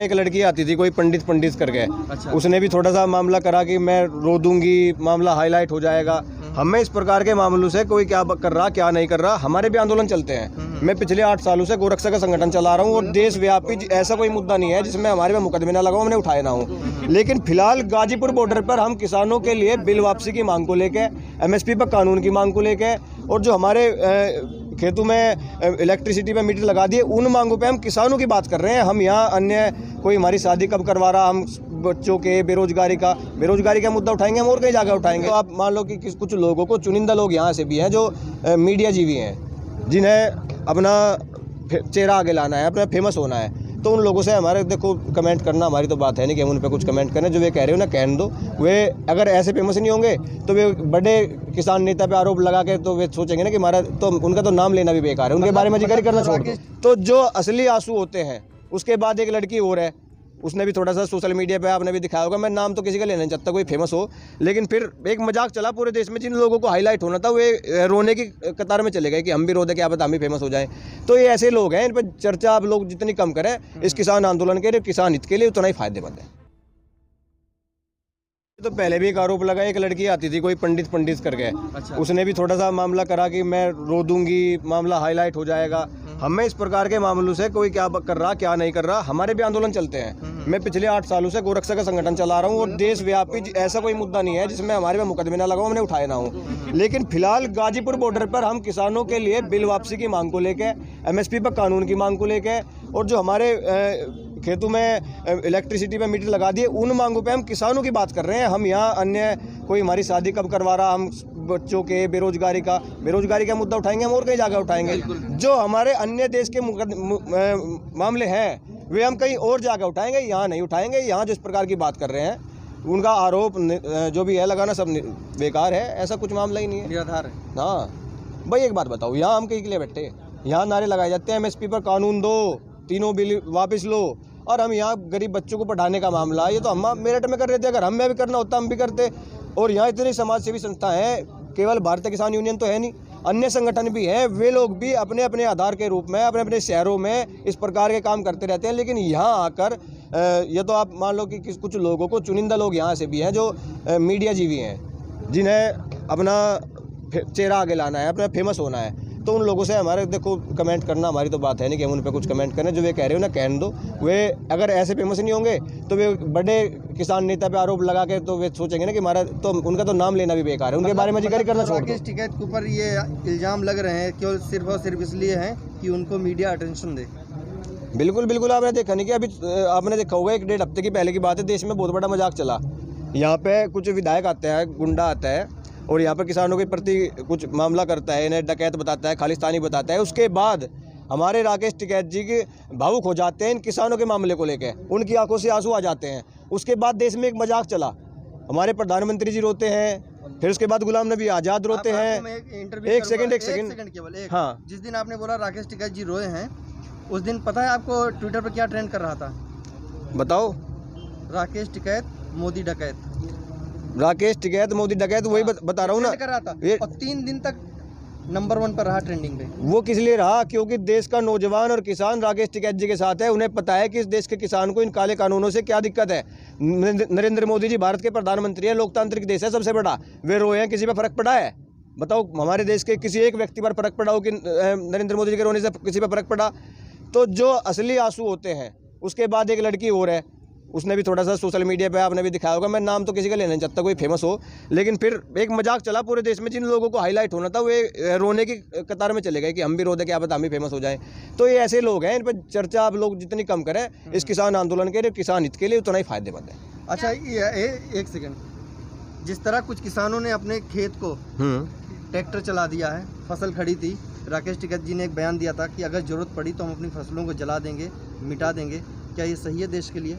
एक लड़की आती थी कोई पंडित करके। अच्छा। उसने भी थोड़ा सा मामला करा कि मैं रो दूंगी, मामला हाईलाइट हो जाएगा। हमें इस प्रकार के मामलों से कोई क्या कर रहा क्या नहीं कर रहा, हमारे भी आंदोलन चलते हैं। मैं पिछले 8 सालों से गोरक्षा का संगठन चला रहा हूँ और देशव्यापी ऐसा कोई मुद्दा नहीं है जिसमें हमारे में मुकदमे ना लगाऊं, हमने उठाए ना हूँ। लेकिन फिलहाल गाजीपुर बॉर्डर पर हम किसानों के लिए बिल वापसी की मांग को लेके, एमएसपी पर कानून की मांग को लेके और जो हमारे खेतों में इलेक्ट्रिसिटी पे मीटर लगा दिए उन मांगों पे हम किसानों की बात कर रहे हैं। हम यहाँ अन्य कोई हमारी शादी कब करवा रहा, हम बच्चों के बेरोजगारी का मुद्दा उठाएंगे, हम और कई जगह उठाएंगे। तो आप मान लो कि कुछ लोगों को, चुनिंदा लोग यहाँ से भी हैं जो मीडिया जीवी हैं, जिन्हें अपना चेहरा आगे लाना है, अपना फेमस होना है। तो उन लोगों से हमारे देखो कमेंट करना हमारी तो बात है नहीं कि हम उन पर कुछ कमेंट करें। जो वे कह रहे हो ना कहने दो, वे अगर ऐसे फेमस नहीं होंगे तो वे बड़े किसान नेता पे आरोप लगा के तो वे सोचेंगे ना कि हमारा तो उनका तो नाम लेना भी बेकार है, उनके बारे में जिक्र करना छोड़ दो। तो जो असली आंसू होते हैं, उसके बाद एक लड़की और है, उसने भी थोड़ा सा सोशल मीडिया पे आपने भी दिखाया होगा, मैं नाम तो किसी का लेना नहीं चाहता कोई फेमस हो, लेकिन फिर एक मजाक चला पूरे देश में। जिन लोगों को हाईलाइट होना था वे रोने की कतार में चले गए कि हम भी रो दे, क्या पता हम भी फेमस हो जाएं। तो ये ऐसे लोग हैं, इन पर चर्चा आप लोग जितनी कम करें इस किसान आंदोलन के लिए, किसान हित के लिए, उतना ही फायदेमंद है। तो पहले भी एक आरोप लगा, एक लड़की आती थी कोई पंडित करके। अच्छा। उसने भी थोड़ा सा मामला करा कि मैं रो दूंगी, मामला हाईलाइट हो जाएगा। हमें इस प्रकार के मामलों से कोई क्या कर रहा क्या नहीं कर रहा, हमारे भी आंदोलन चलते हैं। मैं पिछले 8 सालों से गोरक्षा का संगठन चला रहा हूँ और देशव्यापी ऐसा कोई मुद्दा नहीं है जिसमें हमारे में मुकदमे ना लगाऊं, हमने उठाए ना हूँ। लेकिन फिलहाल गाजीपुर बॉर्डर पर हम किसानों के लिए बिल वापसी की मांग को लेके, एमएसपी पर कानून की मांग को लेके और जो हमारे खेतों में इलेक्ट्रिसिटी पे मीटर लगा दिए उन मांगों पे हम किसानों की बात कर रहे हैं। हम यहाँ अन्य कोई हमारी शादी कब करवा रहा, हम बच्चों के बेरोजगारी का मुद्दा उठाएंगे, हम और कई जगह उठाएंगे। जो हमारे अन्य देश के मामले हैं वे हम कहीं और जगह उठाएंगे, यहाँ नहीं उठाएंगे। यहाँ जिस प्रकार की बात कर रहे हैं उनका आरोप जो भी है लगाना सब बेकार है, ऐसा कुछ मामला ही नहीं है, निराधार है। हाँ भाई एक बात बताओ, यहाँ हम कहीं के लिए बैठे, यहाँ नारे लगाए जाते हैं एमएसपी पर कानून दो, तीनों बिल वापस लो, और हम यहाँ गरीब बच्चों को पढ़ाने का मामला ये तो हम मेरठ में कर रहे थे। अगर हमें भी करना होता हम भी करते। और यहाँ इतनी समाज सेवी संस्था है, केवल भारतीय किसान यूनियन तो है नहीं, अन्य संगठन भी हैं, वे लोग भी अपने अपने आधार के रूप में अपने अपने शहरों में इस प्रकार के काम करते रहते हैं। लेकिन यहाँ आकर ये तो आप मान लो कि कुछ लोगों को, चुनिंदा लोग यहाँ से भी हैं जो मीडिया जीवी हैं, जिन्हें अपना चेहरा आगे लाना है, अपना फेमस होना है। तो उन लोगों से हमारे देखो कमेंट करना हमारी तो बात है नहीं कि हम उन पर कुछ कमेंट करें। जो वे कह रहे हो ना कहने दो, वे अगर ऐसे फेमस नहीं होंगे तो वे बड़े किसान नेता पे आरोप लगा के तो वे सोचेंगे ना कि हमारा तो उनका तो नाम लेना भी बेकार है, उनके बारे में जिक्र करना छोड़ दो। राकेश टिकैत के ऊपर ये इल्जाम लग रहे हैं केवल सिर्फ और सिर्फ इसलिए हैं कि उनको मीडिया अटेंशन दे। बिल्कुल आपने देखा नहीं कि अभी आपने देखा होगा 1-1.5 हफ्ते की पहले की बात है, देश में बहुत बड़ा मजाक चला। यहाँ पे कुछ विधायक आता है, गुंडा आता है और यहाँ पर किसानों के प्रति कुछ मामला करता है, इन्हें डकैत बताता है, खालिस्तानी बताता है। उसके बाद हमारे राकेश टिकैत जी के भावुक हो जाते हैं इन किसानों के मामले को लेकर, उनकी आंखों से आंसू आ जाते हैं। उसके बाद देश में एक मजाक चला, हमारे प्रधानमंत्री जी रोते हैं, फिर उसके बाद गुलाम नबी आज़ाद रोते हैं। एक सेकंड केवल हाँ, जिस दिन आपने बोला राकेश टिकैत जी रोए हैं, उस दिन पता है आपको ट्विटर पर क्या ट्रेंड कर रहा था? बताओ। राकेश टिकैत मोदी डकैत, राकेश टिकैत मोदी डकैत, वही बता रहा हूँ ना कर रहा था। और 3 दिन तक नंबर 1 पर रहा ट्रेंडिंग पे। वो किस लिए रहा? क्योंकि देश का नौजवान और किसान राकेश टिकैत जी के साथ है। उन्हें पता है कि इस देश के किसान को इन काले कानूनों से क्या दिक्कत है। नरेंद्र मोदी जी भारत के प्रधानमंत्री है, लोकतांत्रिक देश है सबसे बड़ा, वे रोए हैं, किसी पर फर्क पड़ा है? बताओ, हमारे देश के किसी एक व्यक्ति पर फर्क पड़ा हो कि नरेंद्र मोदी जी के रोने से किसी पर फर्क पड़ा? तो जो असली आंसू होते हैं, उसके बाद एक लड़की और है, उसने भी थोड़ा सा सोशल मीडिया पे आपने भी दिखाया होगा, मैं नाम तो किसी का लेना नहीं चाहता कोई फेमस हो, लेकिन फिर एक मजाक चला पूरे देश में। जिन लोगों को हाईलाइट होना था वे रोने की कतार में चले गए कि हम भी रो दे, क्या पता हम भी फेमस हो जाएं। तो ये ऐसे लोग हैं, इन पर चर्चा आप लोग जितनी कम करें इस किसान आंदोलन के लिए, किसान हित के लिए, उतना ही फायदेमंद है। अच्छा, एक सेकंड, जिस तरह कुछ किसानों ने अपने खेत को ट्रैक्टर चला दिया है, फसल खड़ी थी, राकेश टिकैत जी ने एक बयान दिया था कि अगर जरूरत पड़ी तो हम अपनी फसलों को जला देंगे, मिटा देंगे, क्या ये सही है देश के लिए?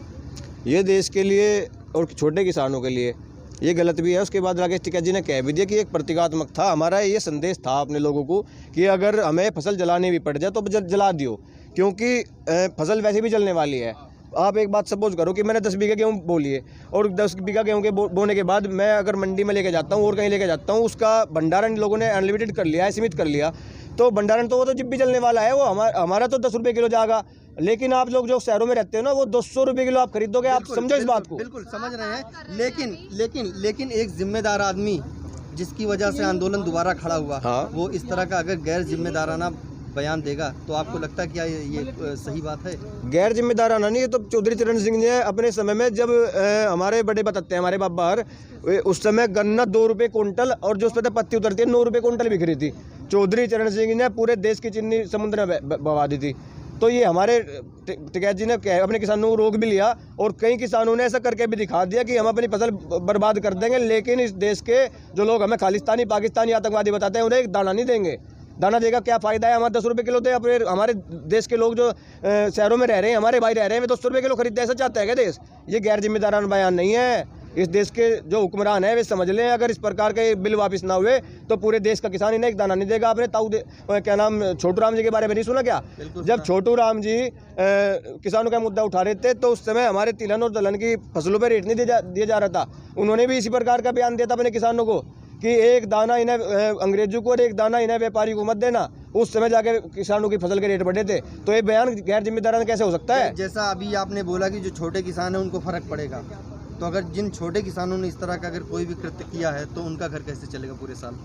ये देश के लिए और छोटे किसानों के लिए ये गलत भी है। उसके बाद राकेश टिकैत जी ने कह भी दिया कि एक प्रतीकात्मक था, हमारा ये संदेश था अपने लोगों को कि अगर हमें फसल जलानी भी पड़ जाए तो जला दियो, क्योंकि फसल वैसे भी जलने वाली है। आप एक बात सपोज करो कि मैंने 10 बीघा गेहूँ बो लिए और 10 बीघा गेहूँ के बोने के बाद मैं अगर मंडी में लेके जाता हूँ और कहीं लेके जाता हूँ, उसका भंडारण लोगों ने अनलिमिटेड कर लिया है, सीमित कर लिया, तो भंडारण तो वो तो जब भी जलने वाला है, वो हमारा तो 10 रुपये किलो जाएगा, लेकिन आप लोग जो शहरों में रहते हो ना, वो 200 रुपए किलो आप खरीदोगे। आप समझो इस बात को। बिल्कुल समझ रहे हैं, लेकिन एक जिम्मेदार आदमी जिसकी वजह से आंदोलन दोबारा खड़ा हुआ, हाँ। वो इस तरह का अगर गैर जिम्मेदाराना बयान देगा तो आपको लगता है क्या ये सही बात है? गैर जिम्मेदाराना नहीं, ये तो चौधरी चरण सिंह ने अपने समय में, जब हमारे बड़े बताते हैं, हमारे बाबर, उस समय गन्ना 2 रुपये कुंटल और जो उस पर पत्ती उतरती है 9 रुपये कुंटल बिक रही थी। चौधरी चरण सिंह ने पूरे देश की चीनी समुद्र में बहा दी थी। तो ये हमारे टिकैत जी ने अपने किसानों को रोक भी लिया, और कई किसानों ने ऐसा करके भी दिखा दिया कि हम अपनी फसल बर्बाद कर देंगे, लेकिन इस देश के जो लोग हमें खालिस्तानी पाकिस्तानी आतंकवादी बताते हैं, उन्हें एक दाना नहीं देंगे। दाना देगा क्या फ़ायदा है? हमारे 10 रुपये किलो थे, अपने हमारे देश के लोग जो शहरों में रह रहे हैं, हमारे भाई रह रहे हैं, वे 200 रुपये किलो खरीदते हैं। ऐसा चाहता है क्या देश? ये गैर जिम्मेदाराना बयान नहीं है। इस देश के जो हुक्मरान है वे समझ लें, अगर इस प्रकार के बिल वापस ना हुए तो पूरे देश का किसान इन्हें एक दाना नहीं देगा। आपने क्या नाम, छोटू राम जी के बारे में नहीं सुना क्या? जब छोटू राम जी किसानों का मुद्दा उठा रहे थे, तो उस समय हमारे तिलहन और दलहन की फसलों पर रेट नहीं दिया जा रहा था। उन्होंने भी इसी प्रकार का बयान दिया था अपने किसानों को कि एक दाना इन्हें अंग्रेजों को और एक दाना इन्हें व्यापारी को मत देना। उस समय जाके किसानों की फसल के रेट बढ़े थे। तो ये बयान गैर जिम्मेदाराना कैसे हो सकता है? जैसा अभी आपने बोला कि जो छोटे किसान हैं उनको फर्क पड़ेगा, तो अगर जिन छोटे किसानों ने इस तरह का अगर कोई भी कृत्य किया है तो उनका घर कैसे चलेगा पूरे साल?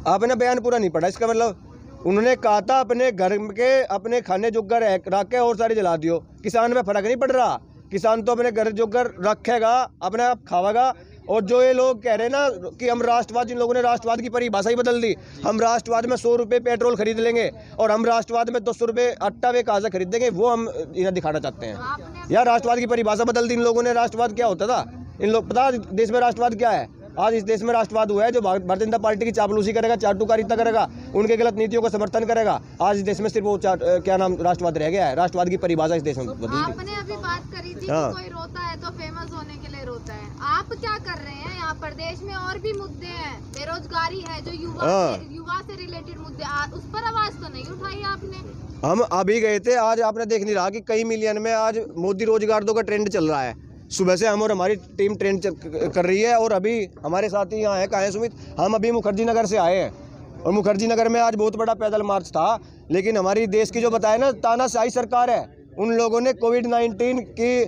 आपने बयान पूरा नहीं पढ़ा। इसका मतलब उन्होंने कहा था अपने घर के अपने खाने जोगर रख के और सारे जला दियो। किसान में फर्क नहीं पड़ रहा। किसान तो अपने घर जोगर रखेगा, अपने आप खावेगा। और जो ये लोग कह रहे हैं ना कि हम राष्ट्रवाद, जिन लोगों ने राष्ट्रवाद की परिभाषा ही बदल दी, हम राष्ट्रवाद में 100 रुपये पेट्रोल खरीद लेंगे और हम राष्ट्रवाद में 200 रुपये आटा वे कहाँ से खरीदेंगे, वो हम इन्हें दिखाना चाहते हैं। यार राष्ट्रवाद की परिभाषा बदल दी इन लोगों ने। राष्ट्रवाद क्या होता था? इन लोग पता देश में राष्ट्रवाद क्या है? आज इस देश में राष्ट्रवाद हुआ है जो भारतीय जनता पार्टी की चापलूसी करेगा, चाटुकारिता करेगा, उनके गलत नीतियों का समर्थन करेगा। आज इस देश में सिर्फ वो क्या नाम राष्ट्रवाद रह गया है। राष्ट्रवाद की परिभाषा इस देश में बदल दी। आपने अभी बात करी थी हाँ। कि कोई रोता है तो फेमस होने के लिए रोता है। आप क्या कर रहे हैं यहाँ पर? देश में और भी मुद्दे हैं, बेरोजगारी है, जो युवा से रिलेटेड मुद्दे, उस पर आवाज तो नहीं उठाई आपने? हम अभी गए थे, आज आपने देख नहीं रहा कि कई मिलियन में आज मोदी रोजगार दो का ट्रेंड चल रहा है। सुबह से हम और हमारी टीम ट्रेंड कर रही है। और अभी हमारे साथी यहाँ है, कहाँ है सुमित? हम अभी मुखर्जी नगर से आए हैं और मुखर्जी नगर में आज बहुत बड़ा पैदल मार्च था। लेकिन हमारी देश की जो बताया ना तानाशाही सरकार है, उन लोगों ने कोविड-19 की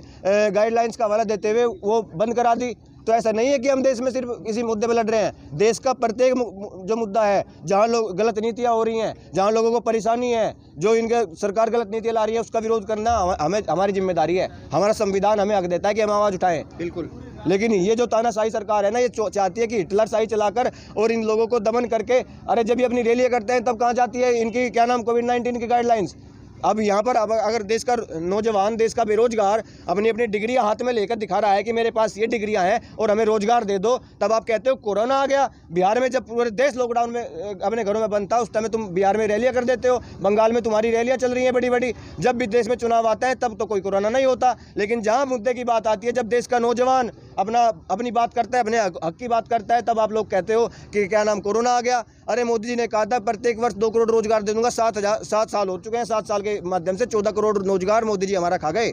गाइडलाइंस का हवाला देते हुए वो बंद करा दी। तो ऐसा नहीं है कि हम देश में सिर्फ किसी मुद्दे पर लड़ रहे हैं। देश का प्रत्येक जो मुद्दा है, जहाँ लोग गलत नीतियाँ हो रही हैं, जहाँ लोगों को परेशानी है, जो इनके सरकार गलत नीतियाँ ला रही है, उसका विरोध करना हमें हमारी जिम्मेदारी है। हमारा संविधान हमें हक देता है कि हम आवाज़ उठाएं। बिल्कुल। लेकिन ये जो तानाशाही सरकार है ना, ये चाहती है कि हिटलरशाही चलाकर और इन लोगों को दमन करके, अरे जब ये अपनी रैलियाँ करते हैं तब कहाँ जाती है इनकी क्या नाम कोविड-19 की गाइडलाइंस। अब यहाँ पर अगर देश का नौजवान, देश का बेरोजगार अपनी अपनी डिग्रियाँ हाथ में लेकर दिखा रहा है कि मेरे पास ये डिग्रियाँ हैं और हमें रोजगार दे दो, तब आप कहते हो कोरोना आ गया। बिहार में जब पूरे देश लॉकडाउन में अपने घरों में बंद था, उस समय तुम बिहार में रैलियाँ कर देते हो, बंगाल में तुम्हारी रैलियाँ चल रही हैं बड़ी बड़ी। जब भी देश में चुनाव आता है तब तो कोई कोरोना नहीं होता। लेकिन जहाँ मुद्दे की बात आती है, जब देश का नौजवान अपनी बात करता है, अपने हक की बात करता है, तब आप लोग कहते हो कि क्या नाम कोरोना आ गया। अरे मोदी जी ने कहा था प्रत्येक वर्ष 2 करोड़ रोजगार दे दूंगा। 7 साल हो चुके हैं। 7 साल के माध्यम से 14 करोड़ रोजगार मोदी जी हमारा खा गए।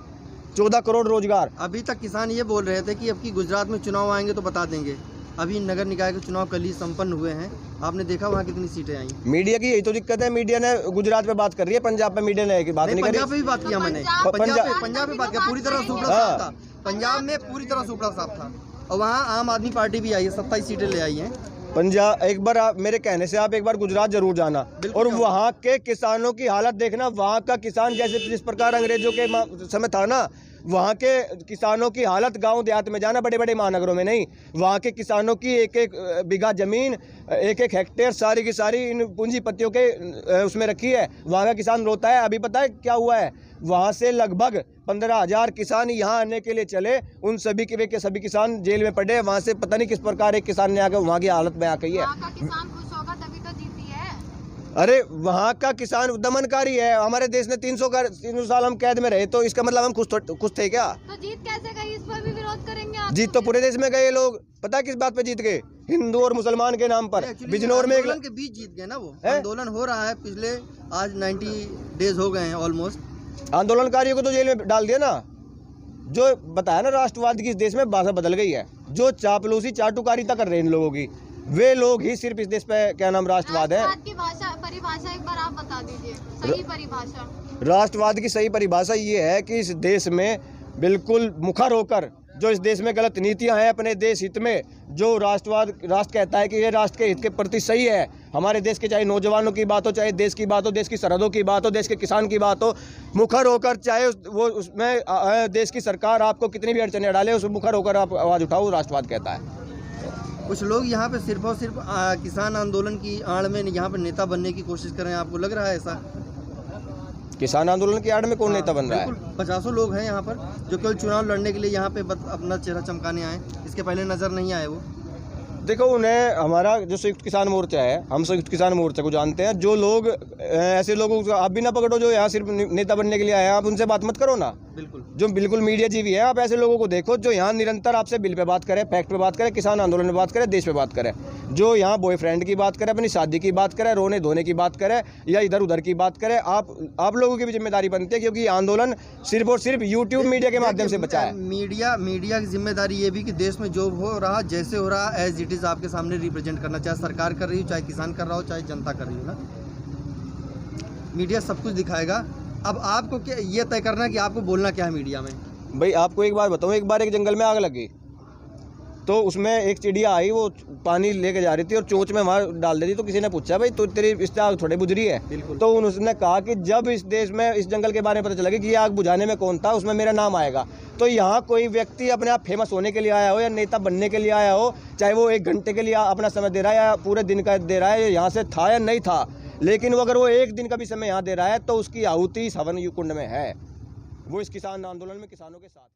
14 करोड़ रोजगार। अभी तक किसान ये बोल रहे थे कि अब की गुजरात में चुनाव आएंगे तो बता देंगे। अभी नगर निकाय के चुनाव कल ही संपन्न हुए हैं, आपने देखा वहाँ कितनी सीटें आई। मीडिया की यही तो दिक्कत है, मीडिया ने गुजरात पे बात कर रही है, पंजाब पे मीडिया ने बात नहीं करी। पंजाब पे भी बात किया मैंने, पंजाब पे बात किया, पूरी तरह सुपड़ा साफ था। पंजाब में पूरी तरह सुपड़ा साफ था। और वहाँ आम आदमी पार्टी भी आई है, 27 सीटें ले आई हैं। पंजाब, एक बार मेरे कहने से आप एक बार गुजरात जरूर जाना और वहाँ के किसानों की हालत देखना। वहाँ का किसान जैसे जिस प्रकार अंग्रेजों के समय था ना, वहाँ के किसानों की हालत, गांव देहात में जाना, बड़े बड़े महानगरों में नहीं। वहाँ के किसानों की एक एक बीघा जमीन, एक एक हेक्टेयर सारी की सारी इन पूंजीपतियों के उसमें रखी है। वहाँ का किसान रोता है। अभी पता है क्या हुआ है? वहाँ से लगभग 15,000 किसान यहाँ आने के लिए चले, उन सभी के सभी किसान जेल में पड़े। वहाँ से पता नहीं किस प्रकार एक किसान ने आकर वहाँ की हालत में आ गई है। वहाँ का किसान खुश होगा तभी तो जीती है। अरे वहाँ का किसान दमनकारी है। हमारे देश ने 300 साल हम कैद में रहे, तो इसका मतलब हम खुश थे क्या? तो जीत कैसे गई? इस पर भी विरोध करेंगे आप? जीत तो पूरे देश में गए लोग। पता किस बात पे जीत गए? हिंदू और मुसलमान के नाम पर। बिजनौर में आंदोलन के बीच जीत गए ना। वो आंदोलन हो रहा है पिछले आज 90 डेज हो गए हैं ऑलमोस्ट। आंदोलनकारियों को तो जेल में डाल दिया ना। जो बताया ना राष्ट्रवाद की इस देश में भाषा बदल गई है। जो चापलूसी चाटुकारिता कर रहे हैं इन लोगों की, वे लोग ही सिर्फ इस देश पे क्या नाम राष्ट्रवाद है। राष्ट्रवाद की परिभाषा एक बार आप बता दीजिए, सही परिभाषा। राष्ट्रवाद की सही परिभाषा ये है कि इस देश में बिल्कुल मुखर होकर जो इस देश में गलत नीतियां हैं अपने देश हित में, जो राष्ट्र कहता है कि ये राष्ट्र के हित के प्रति सही है, हमारे देश के चाहे नौजवानों की बात हो, चाहे देश की बात हो, देश की सरहदों की बात हो, देश के किसान की बात हो, मुखर होकर चाहे वो उसमें देश की सरकार आपको कितनी भी अड़चनें डाले, उसमें मुखर होकर आप आवाज़ उठाओ, राष्ट्रवाद कहता है। कुछ लोग यहाँ पे सिर्फ और सिर्फ किसान आंदोलन की आड़ में यहाँ पे नेता बनने की कोशिश कर रहे हैं, आपको लग रहा है ऐसा? किसान आंदोलन की आड़ में कौन नेता बन रहा है? 50 लोग हैं यहाँ पर जो केवल चुनाव लड़ने के लिए यहाँ पे अपना चेहरा चमकाने आए, इसके पहले नजर नहीं आए वो। देखो, उन्हें हमारा जो संयुक्त किसान मोर्चा है, हम संयुक्त किसान मोर्चा को जानते हैं। जो लोग ऐसे लोगों को आप भी ना पकड़ो जो यहाँ सिर्फ नेता बनने के लिए आए हैं, आप उनसे बात मत करो ना। बिल्कुल, जो बिल्कुल मीडिया जीवी है, आप ऐसे लोगों को देखो जो यहाँ निरंतर आपसे बिल पे बात करे, फैक्ट पे बात करे, किसान आंदोलन पे बात करे, देश पे बात करे, जो यहाँ बॉयफ्रेंड की बात करे, अपनी शादी की बात करे, रोने धोने की बात करे या इधर उधर की बात करे। आप लोगों की भी जिम्मेदारी बनती है, क्योंकि आंदोलन सिर्फ और सिर्फ यूट्यूब मीडिया के माध्यम से बचा है। मीडिया की जिम्मेदारी ये भी कि देश में जो हो रहा, जैसे हो रहा, एज इट इज आपके सामने रिप्रेजेंट करना, चाहे सरकार कर रही हो, चाहे किसान कर रहा हो, चाहे जनता कर रही हो ना, मीडिया सब कुछ दिखाएगा। अब आपको क्या ये तय करना है कि आपको बोलना क्या है मीडिया में। भाई आपको एक बात बताऊँ, एक बार एक जंगल में आग लगी तो उसमें एक चिड़िया आई, वो पानी लेके जा रही थी और चोंच में वहाँ डाल देती। तो किसी ने पूछा भाई तो तेरी इससे आग थोड़ी बुझ रही है? तो उसने कहा कि जब इस देश में इस जंगल के बारे में पता चला कि ये आग बुझाने में कौन था, उसमें मेरा नाम आएगा। तो यहाँ कोई व्यक्ति अपने आप फेमस होने के लिए आया हो या नेता बनने के लिए आया हो, चाहे वो 1 घंटे के लिए अपना समय दे रहा है या पूरे दिन का दे रहा है, यहाँ से था या नहीं था, लेकिन वो अगर वो 1 दिन का भी समय यहाँ दे रहा है तो उसकी आहुति इस हवन कुंड में है। वो इस किसान आंदोलन में किसानों के साथ